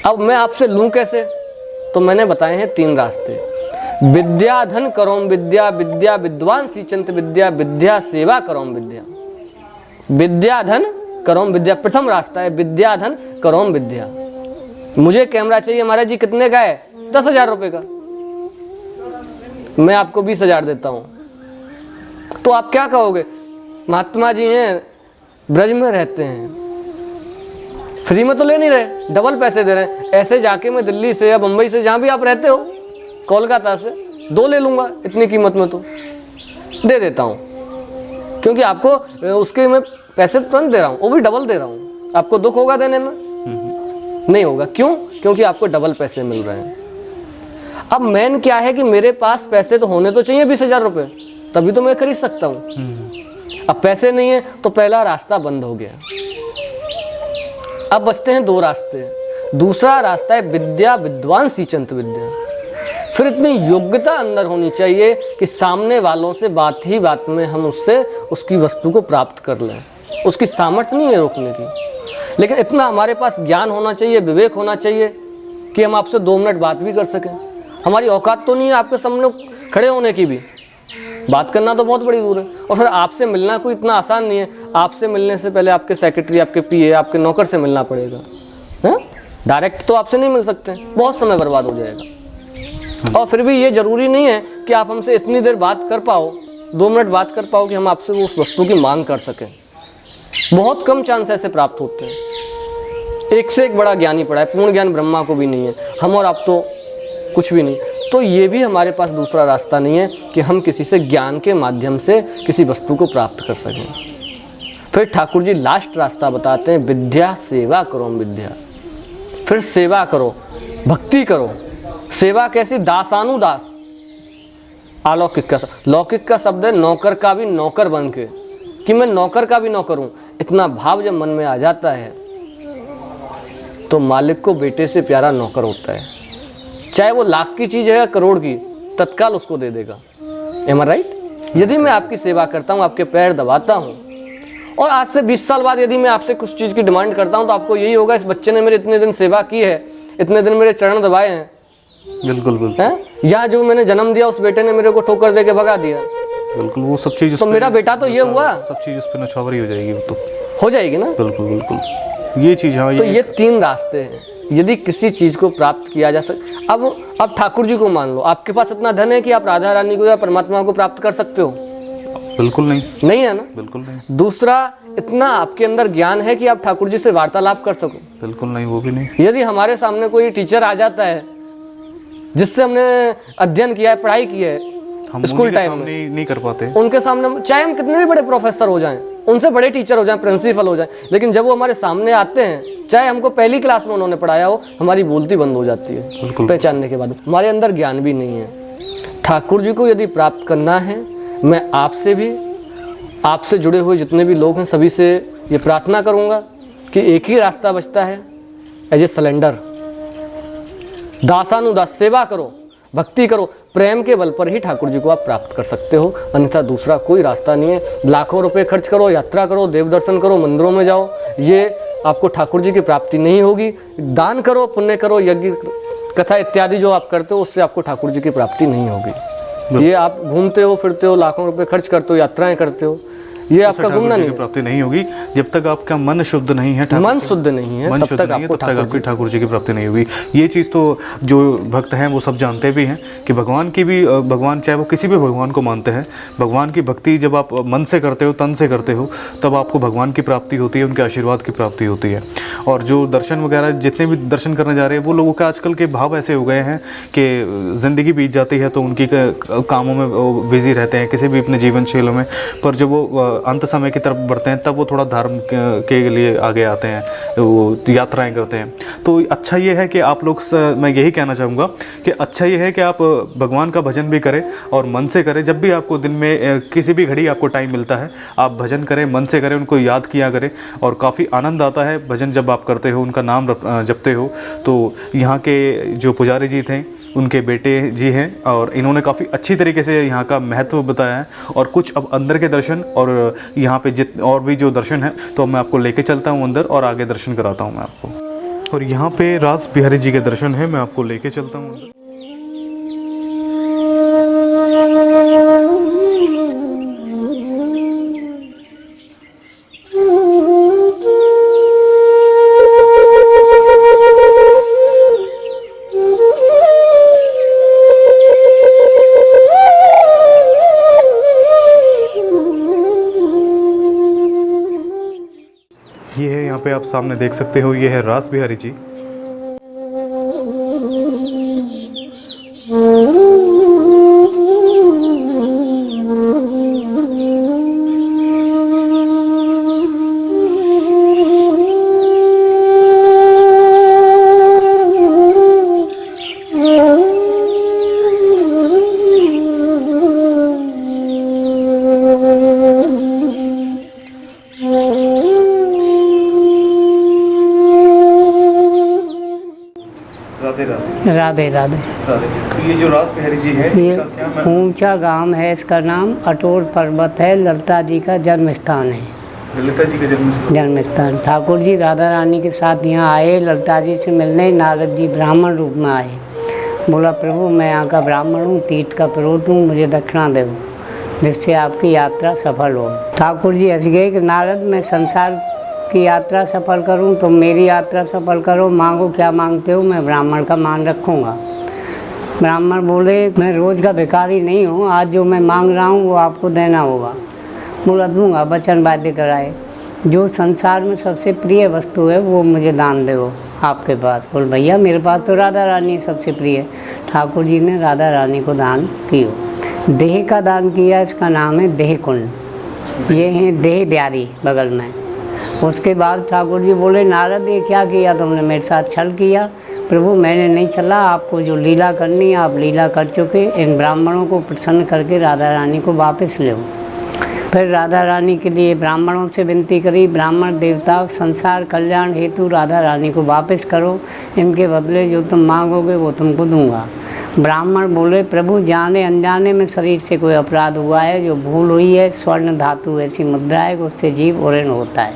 अब मैं आपसे लूँ कैसे? तो मैंने बताए हैं 3 रास्ते। विद्या धन करोम विद्या, विद्या विद्वान सीचंत विद्या, विद्या सेवा करोम विद्या। विद्या धन करोम विद्या प्रथम रास्ता है, विद्या धन करोम विद्या। मुझे कैमरा चाहिए महाराज जी, कितने का है? 10,000 रुपये का। मैं आपको 20,000 देता हूँ। तो आप क्या कहोगे? महात्मा जी हैं, ब्रज में रहते हैं, फ्री में तो ले नहीं रहे, डबल पैसे दे रहे हैं। ऐसे जाके मैं दिल्ली से या बम्बई से, जहाँ भी आप रहते हो, कोलकाता से 2 ले लूँगा, इतनी कीमत में तो दे देता हूँ, क्योंकि आपको उसके मैं पैसे तुरंत दे रहा हूँ, वो भी डबल दे रहा हूँ। आपको दुख होगा देने में? नहीं होगा। क्यों? क्योंकि आपको डबल पैसे मिल रहे हैं। अब मेन क्या है कि मेरे पास पैसे तो होने तो चाहिए 20,000 रुपये, तभी तो मैं खरीद सकता हूँ। अब पैसे नहीं है तो पहला रास्ता बंद हो गया। अब बचते हैं 2 रास्ते। दूसरा रास्ता है विद्या विद्वान सीचंत विद्या। फिर इतनी योग्यता अंदर होनी चाहिए कि सामने वालों से बात ही बात में हम उससे उसकी वस्तु को प्राप्त कर लें। उसकी सामर्थ्य नहीं है रोकने की, लेकिन इतना हमारे पास ज्ञान होना चाहिए, विवेक होना चाहिए कि हम आपसे 2 मिनट बात भी कर सकें। हमारी औकात तो नहीं है आपके सामने खड़े होने की भी, बात करना तो बहुत बड़ी दूर है। और फिर आपसे मिलना कोई इतना आसान नहीं है। आपसे मिलने से पहले आपके सेक्रेटरी, आपके पीए, आपके नौकर से मिलना पड़ेगा, है? डायरेक्ट तो आपसे नहीं मिल सकते, बहुत समय बर्बाद हो जाएगा। और फिर भी ये ज़रूरी नहीं है कि आप हमसे इतनी देर बात कर पाओ, 2 मिनट बात कर पाओ कि हम आपसे उस वस्तु की मांग कर सकें। बहुत कम चांस ऐसे प्राप्त होते हैं। एक से एक बड़ा ज्ञानी पड़ा है, पूर्ण ज्ञान ब्रह्मा को भी नहीं है, हम और आप तो कुछ भी नहीं। तो ये भी हमारे पास दूसरा रास्ता नहीं है कि हम किसी से ज्ञान के माध्यम से किसी वस्तु को प्राप्त कर सकें। फिर ठाकुर जी लास्ट रास्ता बताते हैं, विद्या सेवा करो विद्या। फिर सेवा करो, भक्ति करो। सेवा कैसी? दासानुदास। अलौकिक का, लौकिक का शब्द है नौकर का भी नौकर बन के, कि मैं नौकर का भी नौकर हूँ। इतना भाव जब मन में आ जाता है तो मालिक को बेटे से प्यारा नौकर होता है। चाहे वो लाख की चीज़ है या करोड़ की, तत्काल उसको दे देगा। एम आई राइट? यदि मैं आपकी सेवा करता हूँ, आपके पैर दबाता हूँ, और आज से 20 साल बाद यदि मैं आपसे कुछ चीज़ की डिमांड करता हूँ, तो आपको यही होगा, इस बच्चे ने मेरे इतने दिन सेवा की है, इतने दिन मेरे चरण दबाए हैं। बिल्कुल बिल्कुल। हैं? या जो मैंने जन्म दिया उस बेटे ने मेरे को ठोकर दे के भगा दिया। बिल्कुल, वो सब चीज़ तो मेरा बेटा तो ये हुआ, सब चीज़ उस पर नछावरी हो जाएगी, वो तो हो जाएगी ना। बिल्कुल बिल्कुल, ये चीज़। हाँ, तो ये 3 रास्ते हैं यदि किसी चीज़ को प्राप्त किया जा सके। अब ठाकुर जी को मान लो, आपके पास इतना धन है कि आप राधा रानी को या परमात्मा को प्राप्त कर सकते हो? बिल्कुल नहीं, नहीं है ना। बिल्कुल नहीं। दूसरा, इतना आपके अंदर ज्ञान है कि आप ठाकुर जी से वार्तालाप कर सको? बिल्कुल नहीं, वो भी नहीं। यदि हमारे सामने कोई टीचर आ जाता है जिससे हमने अध्ययन किया है, पढ़ाई की है, हम स्कूल टाइम में नहीं कर पाते उनके सामने, चाहे हम कितने भी बड़े प्रोफेसर हो जाएं, उनसे बड़े टीचर हो जाएं, प्रिंसिपल हो जाएं, लेकिन जब वो हमारे सामने आते हैं, चाहे हमको पहली क्लास में उन्होंने पढ़ाया हो, हमारी बोलती बंद हो जाती है पहचानने के बाद। हमारे अंदर ज्ञान भी नहीं है। ठाकुर जी को यदि प्राप्त करना है, मैं आपसे भी, आपसे जुड़े हुए जितने भी लोग हैं, सभी से ये प्रार्थना करूँगा कि एक ही रास्ता बचता है, एज ए सलेंडर। दासानुदास, सेवा करो, भक्ति करो, प्रेम के बल पर ही ठाकुर जी को आप प्राप्त कर सकते हो, अन्यथा दूसरा कोई रास्ता नहीं है। लाखों रुपए खर्च करो, यात्रा करो, देव दर्शन करो, मंदिरों में जाओ, ये आपको ठाकुर जी की प्राप्ति नहीं होगी। दान करो, पुण्य करो, यज्ञ कथा इत्यादि जो आप करते हो, उससे आपको ठाकुर जी की प्राप्ति नहीं होगी। ये आप घूमते हो, फिरते हो, लाखों रुपए खर्च करते हो, यात्राएं करते हो, ये आपका घूमना नहीं, प्राप्ति नहीं होगी। जब तक आपका मन शुद्ध नहीं है, मन शुद्ध नहीं है, तब तक आपकी ठाकुर जी की प्राप्ति नहीं होगी। ये चीज़ तो जो भक्त हैं वो सब जानते भी हैं कि भगवान की भी, भगवान चाहे वो किसी भी भगवान को मानते हैं, भगवान की भक्ति जब आप मन से करते हो, तन से करते हो, तब आपको भगवान की प्राप्ति होती है, उनके आशीर्वाद की प्राप्ति होती है। और जो दर्शन वगैरह जितने भी दर्शन करने जा रहे हैं, वो लोगों के आजकल के भाव ऐसे हो गए हैं कि ज़िंदगी बीत जाती है तो उनकी कामों में बिजी रहते हैं, किसी भी अपने जीवन शैली में, पर जब वो अंत समय की तरफ बढ़ते हैं, तब वो थोड़ा धर्म के लिए आगे आते हैं, वो यात्राएं करते हैं। तो अच्छा ये है कि आप लोग, मैं यही कहना चाहूँगा कि अच्छा ये है कि आप भगवान का भजन भी करें और मन से करें। जब भी आपको दिन में किसी भी घड़ी आपको टाइम मिलता है, आप भजन करें, मन से करें, उनको याद किया करें, और काफ़ी आनंद आता है भजन जब आप करते हो, उनका नाम जपते हो। तो यहाँ के जो पुजारी जी थे, उनके बेटे जी हैं, और इन्होंने काफ़ी अच्छी तरीके से यहाँ का महत्व बताया है। और कुछ अब अंदर के दर्शन और यहाँ पे और भी जो दर्शन है, तो मैं आपको लेके चलता हूँ अंदर और आगे दर्शन कराता हूँ मैं आपको। और यहाँ पे रास बिहारी जी के दर्शन है, मैं आपको लेके चलता हूँ अंदर। ये है, यहाँ पे आप सामने देख सकते हो, ये है रास बिहारी जी। राधे राधे। तो ये जो रास बिहारी जी है ये इनका क्या मैं ऊंचा गांव है, इसका नाम अटोर पर्वत है, ललिता जी का जन्म स्थान है। ललिता जी का जन्म स्थान ठाकुर जी राधा रानी के साथ यहाँ आए, ललिता जी से मिलने। नारद जी ब्राह्मण रूप में आए, बोला प्रभु मैं यहाँ का ब्राह्मण हूँ, तीर्थ का पुरोहित हूँ, मुझे दक्षिणा दो जिससे आपकी यात्रा सफल हो। ठाकुर जी हंस गए कि नारद मैं संसार की यात्रा सफल करूं तो मेरी यात्रा सफल करो, मांगो क्या मांगते हो, मैं ब्राह्मण का मान रखूंगा। ब्राह्मण बोले मैं रोज़ का भिखारी नहीं हूँ, आज जो मैं मांग रहा हूँ वो आपको देना होगा। बोला दूंगा, वचन बाध्य कराए। जो संसार में सबसे प्रिय वस्तु है वो मुझे दान दो आपके पास। बोल भैया मेरे पास तो राधा रानी सबसे प्रिय। ठाकुर जी ने राधा रानी को दान किया, देह का दान किया। इसका नाम है देह कुंड, ये है देह ब्यारी बगल में। उसके बाद ठाकुर जी बोले नारद ये क्या किया तुमने, मेरे साथ छल किया। प्रभु मैंने नहीं छला, आपको जो लीला करनी आप लीला कर चुके। इन ब्राह्मणों को प्रसन्न करके राधा रानी को वापस ले। फिर राधा रानी के लिए ब्राह्मणों से विनती करी, ब्राह्मण देवता संसार कल्याण हेतु राधा रानी को वापस करो, इनके बदले जो तुम मांगोगे वो तुमको दूंगा। ब्राह्मण बोले प्रभु जाने अनजाने में शरीर से कोई अपराध हुआ है, जो भूल हुई है, स्वर्ण धातु ऐसी मुद्रा है उससे जीव ओरण होता है,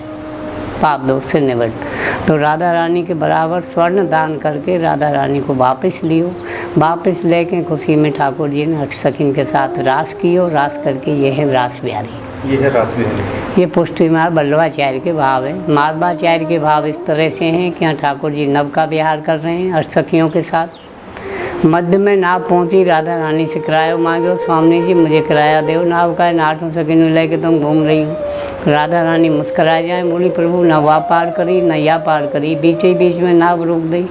पाप दोष से निवृत्त। तो राधा रानी के बराबर स्वर्ण दान करके राधा रानी को वापस लियो। वापस लेके खुशी में ठाकुर जी ने अष्टसखिन के साथ रास कियो। रास करके ये है रास बिहारी, ये है रास बिहारी। ये पुष्टि मार बल्लभाचार्य के भाव है। माधवाचार्य के भाव इस तरह से हैं कि यहाँ ठाकुर जी नव का विहार कर रहे हैं अष्टसखियों के साथ। मध्य में नाव पहुंची, राधा रानी से किराया मांगो, स्वामी जी मुझे किराया दो नाव का, नाटों सकिन लेके तुम घूम रही हो। राधा रानी मुस्करा जाए, बोली प्रभु न वह पार करी न या पार करी, बीच ही बीच में नाव रोक दी।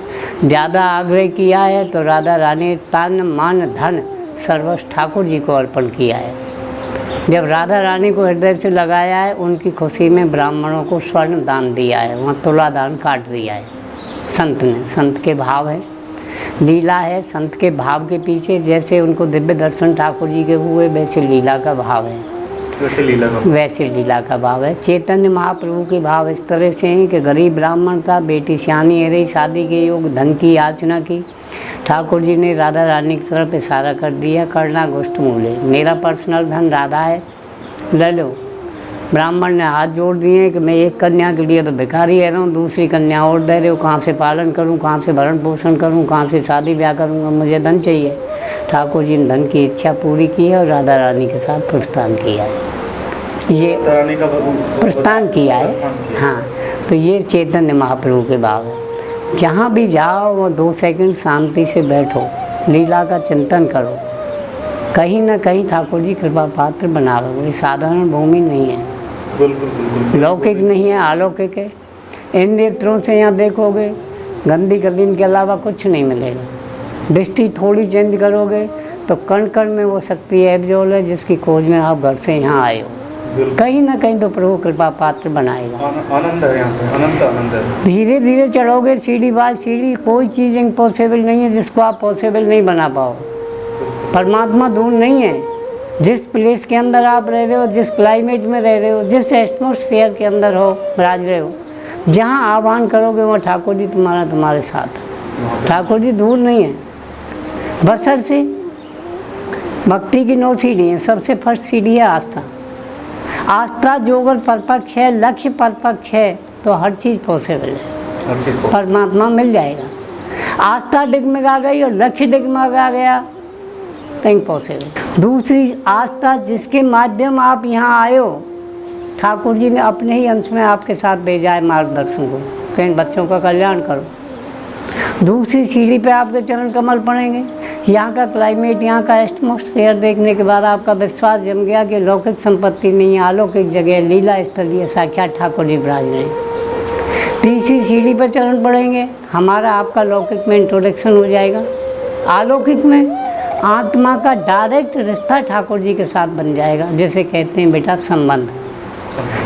ज़्यादा आग्रह किया है तो राधा रानी तन मन धन सर्वस्व ठाकुर जी को अर्पण किया है। जब राधा रानी को हृदय से लगाया है, उनकी खुशी में ब्राह्मणों को स्वर्ण दान दिया है, वहाँ तुला दान काट दिया है संत ने। संत के भाव है, लीला है संत के भाव के पीछे। जैसे उनको दिव्य दर्शन ठाकुर जी के हुए वैसे लीला का भाव है, वैसे लीला का भाव है। चैतन्य महाप्रभु के भाव इस तरह से हैं कि गरीब ब्राह्मण था, बेटी सियानी है रही, शादी के योग, धन की याचना की। ठाकुर जी ने राधा रानी की तरफ इशारा कर दिया, करना गोष्ठ मूल्य, मेरा पर्सनल धन राधा है, ले लो। ब्राह्मण ने हाथ जोड़ दिए कि मैं एक कन्या के लिए तो भिखारी रह रहा हूँ, दूसरी कन्या और दे रहे हो, कहाँ से पालन करूँ, कहाँ से भरण पोषण करूँ, कहाँ से शादी ब्याह करूँगा, मुझे धन चाहिए। ठाकुर जी ने धन की इच्छा पूरी की है और राधा रानी के साथ प्रस्थान किया है। ये प्रस्थान किया है, हाँ। तो ये चैतन्य महाप्रभु के भाव है। जहाँ भी जाओ वो 2 सेकंड शांति से बैठो, लीला का चिंतन करो, कहीं ना कहीं ठाकुर जी कृपा पात्र बना रहे। ये साधारण भूमि नहीं है, बिल्कुल लौकिक नहीं है, अलौकिक है। इन नेत्रों से यहाँ देखोगे गंदी गलीन के अलावा कुछ नहीं मिलेगा। दृष्टि थोड़ी चेंज करोगे तो कण कण में वो शक्ति एब्जॉल है जिसकी खोज में आप घर से यहाँ आए हो। कहीं ना कहीं तो प्रभु कृपा पात्र बनाएगा। आनंद है यहाँ पे, अनंत आनंद है। धीरे धीरे चढ़ोगे सीढ़ी बाय सीढ़ी, कोई चीज़ इम्पॉसिबल नहीं है जिसको आप पॉसिबल नहीं बना पाओ। परमात्मा दूर नहीं है। जिस प्लेस के अंदर आप रह रहे हो, जिस क्लाइमेट में रह रहे हो, जिस एटमॉस्फेयर के अंदर हो राज रहे हो, जहाँ आह्वान करोगे वहाँ ठाकुर जी तुम्हारे साथ है। ठाकुर जी दूर नहीं है। बसर से भक्ति की 9 सीढ़ी है। सबसे फर्स्ट सीढ़ी है आस्था। आस्था जो अगर परपक्ष है, लक्ष्य परपक्ष है तो हर चीज़ पॉसिबल है, परमात्मा मिल जाएगा। आस्था डिगमगा गई और लक्ष्य डिगमगा गया तो इम्पॉसिबल। दूसरी आस्था जिसके माध्यम आप यहाँ आए हो, ठाकुर जी ने अपने ही अंश में आपके साथ भेजा है मार्गदर्शन को, कहीं बच्चों का कल्याण करो। दूसरी सीढ़ी पे आपके चरण कमल पड़ेंगे। यहाँ का क्लाइमेट, यहाँ का एटमॉस्फेयर देखने के बाद आपका विश्वास जम गया कि लौकिक संपत्ति नहीं है, अलौकिक जगह, लीला स्थली है, साक्षात ठाकुर जी विराज रहे हैं। तीसरी सीढ़ी पर चरण पड़ेंगे, हमारा आपका लौकिक में इंट्रोडक्शन हो जाएगा। अलौकिक में आत्मा का डायरेक्ट रिश्ता ठाकुर जी के साथ बन जाएगा, जैसे कहते हैं बेटा संबंध।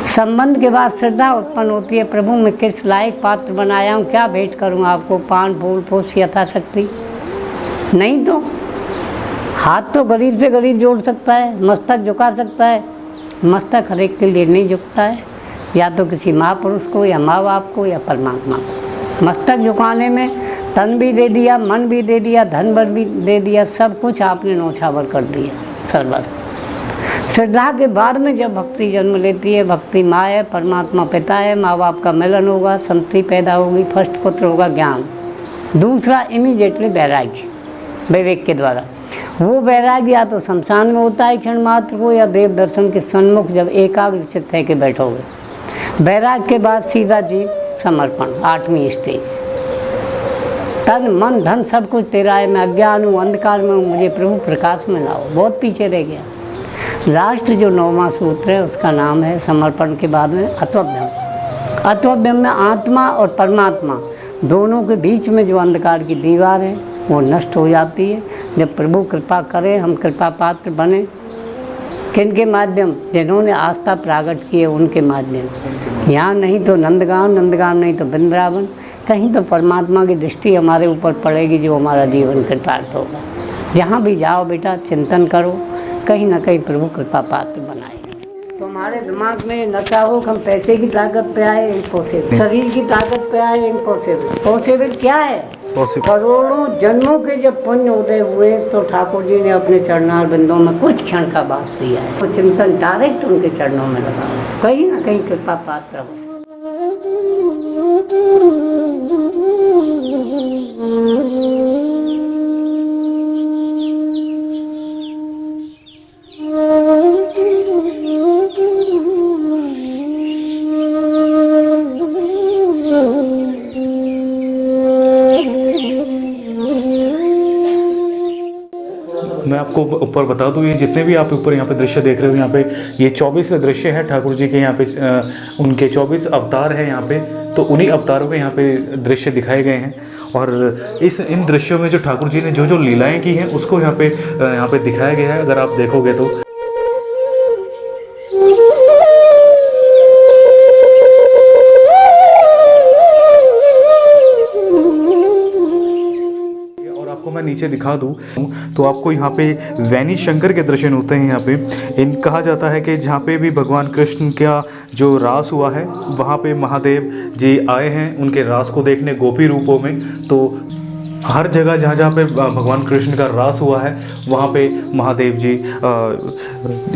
संबंध के बाद श्रद्धा उत्पन्न होती है, प्रभु मैं किस लायक पात्र बनाया हूँ, क्या भेंट करूँ आपको, पान फूल पुष्प यथाशक्ति। नहीं तो हाथ तो गरीब से गरीब जोड़ सकता है, मस्तक झुका सकता है, मस्तक हर एक के लिए नहीं झुकता है, या तो किसी महापुरुष को या माँ बाप को या परमात्मा को। मस्तक झुकाने में तन भी दे दिया, मन भी दे दिया, धन भर भी दे दिया, सब कुछ आपने नौछावर कर दिया सर्वस्व। श्रद्धा के बाद में जब भक्ति जन्म लेती है, भक्ति माँ है, परमात्मा पिता है, माँ बाप का मिलन होगा, संतति पैदा होगी, फर्स्ट पुत्र होगा ज्ञान। दूसरा इमीडिएटली वैराग्य, विवेक के द्वारा। वो वैराग्य या तो शमशान में होता है क्षण मात्र को, या देव दर्शन के सन्मुख जब एकाग्र चित्त है के बैठोगे। वैराग्य के बाद सीधा जीव समर्पण, 8वीं स्टेज। तन मन धन सब कुछ तेरा है, मैं अज्ञान हूँ, अंधकार में हूँ, मुझे प्रभु प्रकाश में लाओ। बहुत पीछे रह गया। लास्ट जो 9वां सूत्र है उसका नाम है समर्पण के बाद में अत्वभ्यम। अत्वभ्यम में आत्मा और परमात्मा दोनों के बीच में जो अंधकार की दीवार है वो नष्ट हो जाती है जब प्रभु कृपा करे, हम कृपा पात्र बने। किनके माध्यम? जिन्होंने आस्था प्राकट की है उनके माध्यम। यहाँ नहीं तो नंदगांव, नंदगांव नहीं तो वृंदावन, कहीं तो परमात्मा की दृष्टि हमारे ऊपर पड़ेगी जो हमारा जीवन कृतार्थ होगा। जहाँ भी जाओ बेटा चिंतन करो, कहीं ना कहीं प्रभु कृपा पात्र बनाए। तो हमारे दिमाग में नशा हो हम पैसे की ताकत पे आए, इम्पॉसिबल। शरीर की ताकत पे आए, इम्पॉसिबल। पॉसिबल क्या है? करोड़ों जन्मों के जब पुण्य उदय हुए तो ठाकुर जी ने अपने चरणार बिंदों में कुछ क्षण का वास दिया है। तो चिंतन डायरेक्ट उनके चरणों में लगा, कहीं ना कहीं कृपा पात्र हो। मैं आपको ऊपर बता दूं, ये जितने भी आप ऊपर यहाँ पे दृश्य देख रहे हो, यहाँ पे ये 24 दृश्य है ठाकुर जी के। यहाँ पे उनके 24 अवतार हैं यहाँ पे, तो उन्हीं अवतारों के यहाँ पे दृश्य दिखाए गए हैं। और इन दृश्यों में जो ठाकुर जी ने जो जो लीलाएं की हैं उसको यहाँ पे दिखाया गया है। अगर आप देखोगे तो मैं नीचे दिखा दूं तो आपको यहाँ पे वैनी शंकर के दर्शन होते हैं। यहाँ पे कहा जाता है कि जहाँ पे भी भगवान कृष्ण का जो रास हुआ है वहाँ पे महादेव जी आए हैं उनके रास को देखने गोपी रूपों में। तो हर जगह जहाँ जहाँ पे भगवान कृष्ण का रास हुआ है वहाँ पे महादेव जी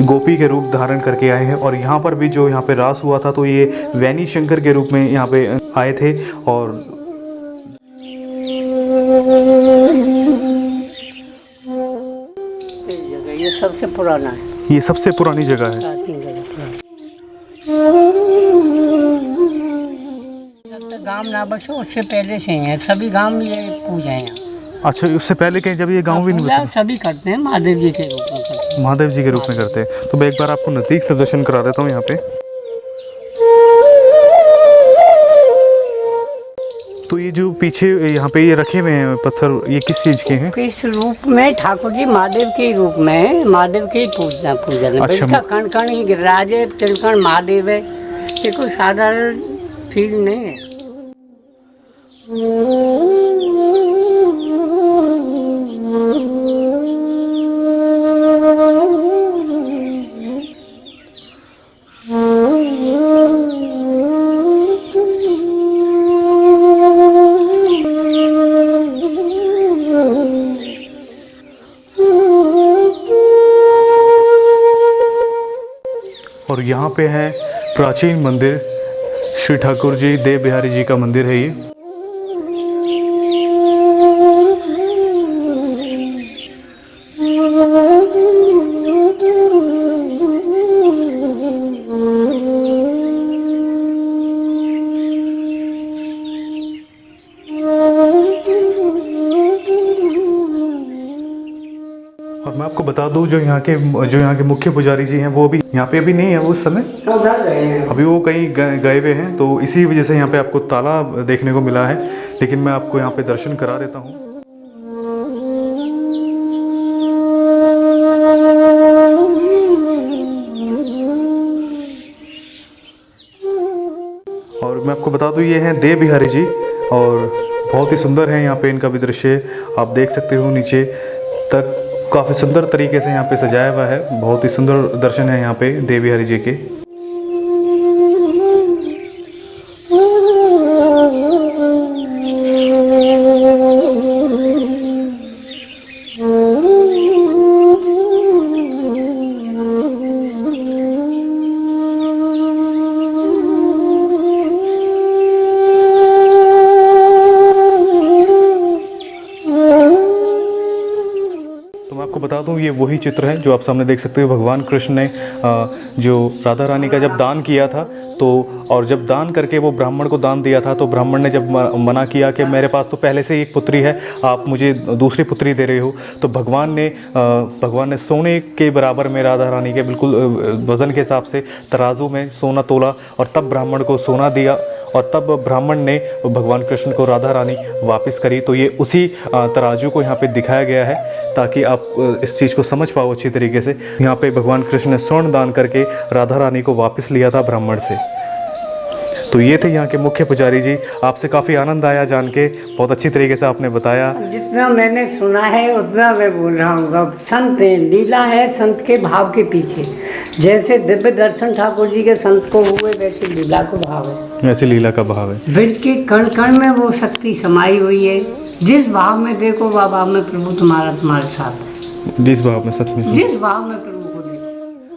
गोपी के रूप धारण करके आए हैं। और यहाँ पर भी जो यहाँ पे रास हुआ था तो ये वैनी शंकर के रूप में यहाँ पे आए थे। और ये सबसे पुराना है, ये सबसे पुरानी जगह है। जब तक गांव ना बसो उससे पहले से हैं सभी गांव में ये पूजा है। अच्छा, उससे पहले कहीं जब ये गांव भी नहीं बसा? सभी करते हैं, महादेव जी के रूप में करते हैं। महादेव जी के रूप में करते हैं। तो मैं एक बार आपको नज़दीक से दर्शन करा देता हूँ यहाँ पे। तो ये जो पीछे यहाँ पे ये रखे हुए हैं पत्थर, ये किस चीज़ के हैं? किस रूप में? ठाकुर जी महादेव के रूप में, महादेव के पूजन है। अच्छा, इसका कण कण ही गिरिराज है, तिलकण महादेव है। ये कोई साधारण चीज नहीं है। और यहाँ पे है प्राचीन मंदिर, श्री ठाकुर जी देव बिहारी जी का मंदिर है ये। और मैं आपको बता दूं जो यहाँ के मुख्य पुजारी जी हैं वो भी यहाँ पे अभी नहीं है, वो उस समय अभी वो कहीं गए हुए हैं। तो इसी वजह से यहाँ पे आपको ताला देखने को मिला है। लेकिन मैं आपको यहाँ पे दर्शन करा देता हूँ। और मैं आपको बता दूं ये हैं देव बिहारी जी और बहुत ही सुंदर है यहाँ पे इनका भी दृश्य आप देख सकते हो। नीचे तक काफ़ी सुंदर तरीके से यहाँ पे सजाया हुआ है। बहुत ही सुंदर दर्शन है यहाँ पे देव बिहारी जी के। बता दूं ये वही चित्र है जो आप सामने देख सकते हो। भगवान कृष्ण ने जो राधा रानी का जब दान किया था तो, और जब दान करके वो ब्राह्मण को दान दिया था तो ब्राह्मण ने जब मना किया कि मेरे पास तो पहले से एक पुत्री है, आप मुझे दूसरी पुत्री दे रहे हो, तो भगवान ने सोने के बराबर में राधा रानी के बिल्कुल वज़न के हिसाब से तराजू में सोना तोला और तब ब्राह्मण को सोना दिया और तब ब्राह्मण ने भगवान कृष्ण को राधा रानी वापस करी। तो ये उसी तराजू को यहाँ पे दिखाया गया है ताकि आप इस चीज़ को समझ पाओ अच्छी तरीके से। यहाँ पे भगवान कृष्ण ने स्वर्ण दान करके राधा रानी को वापस लिया था ब्राह्मण से। तो ये थे यहाँ के मुख्य पुजारी जी। आपसे काफ़ी आनंद आया जान के, बहुत अच्छी तरीके से आपने बताया। जितना मैंने सुना है उतना मैं बोल रहा हूँ। अब संत है, लीला है संत के भाव के पीछे। जैसे दिव्य दर्शन ठाकुर जी के संत को हुए वैसे लीला को भाव है, वैसे लीला का भाव है। ब्रज के कण कण में वो शक्ति समाई हुई है। जिस भाव में देखो वह भाव में प्रभु तुम्हारे साथ है। जिस भाव में सच में, जिस भाव में प्रभु को देखो।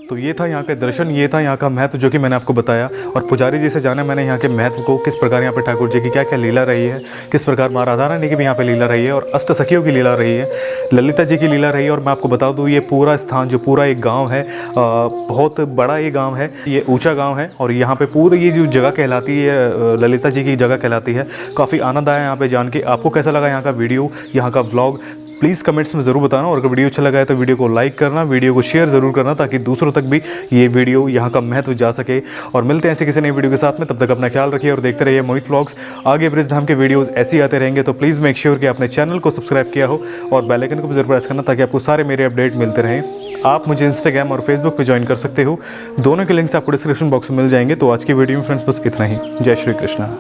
तो ये था यहाँ के दर्शन, ये था यहाँ का महत्व जो कि मैंने आपको बताया। और पुजारी जी से जाना मैंने यहाँ के महत्व को, किस प्रकार यहाँ पे ठाकुर जी की क्या क्या लीला रही है, किस प्रकार माँ राधा रानी की भी यहाँ पे लीला रही है और अष्ट सखियों की लीला रही है, ललिता जी की लीला रही है। और मैं आपको बता दूँ ये पूरा स्थान जो पूरा एक गाँव है, बहुत बड़ा ये गाँव है, ये ऊँचा गाँव है और यहाँ पर पूरी ये जो जगह कहलाती है ललिता जी की जगह कहलाती है। काफ़ी आनंद आया यहाँ पर जान के। आपको कैसा लगा यहाँ का वीडियो, यहाँ का व्लॉग, प्लीज़ कमेंट्स में ज़रूर बताना। और अगर वीडियो अच्छा लगा है तो वीडियो को लाइक करना, वीडियो को शेयर ज़रूर करना ताकि दूसरों तक भी ये वीडियो यहाँ का महत्व जा सके। और मिलते हैं ऐसे किसी नई वीडियो के साथ में, तब तक अपना ख्याल रखिए और देखते रहिए मोहित व्लॉग्स। आगे ब्रजधाम के वीडियोस ऐसे ही आते रहेंगे, तो प्लीज़ मेक श्योर कि आपने चैनल को सब्सक्राइब किया हो और बेल आइकन को भी जरूर प्रेस करना ताकि आपको सारे मेरे अपडेट मिलते रहें। आप मुझे इंस्टाग्राम और फेसबुक पर ज्वाइन कर सकते हो, दोनों के लिंक्स आपको डिस्क्रिप्शन बॉक्स में मिल जाएंगे। तो आज की वीडियो में फ्रेंड्स बस इतना ही। जय श्री कृष्णा।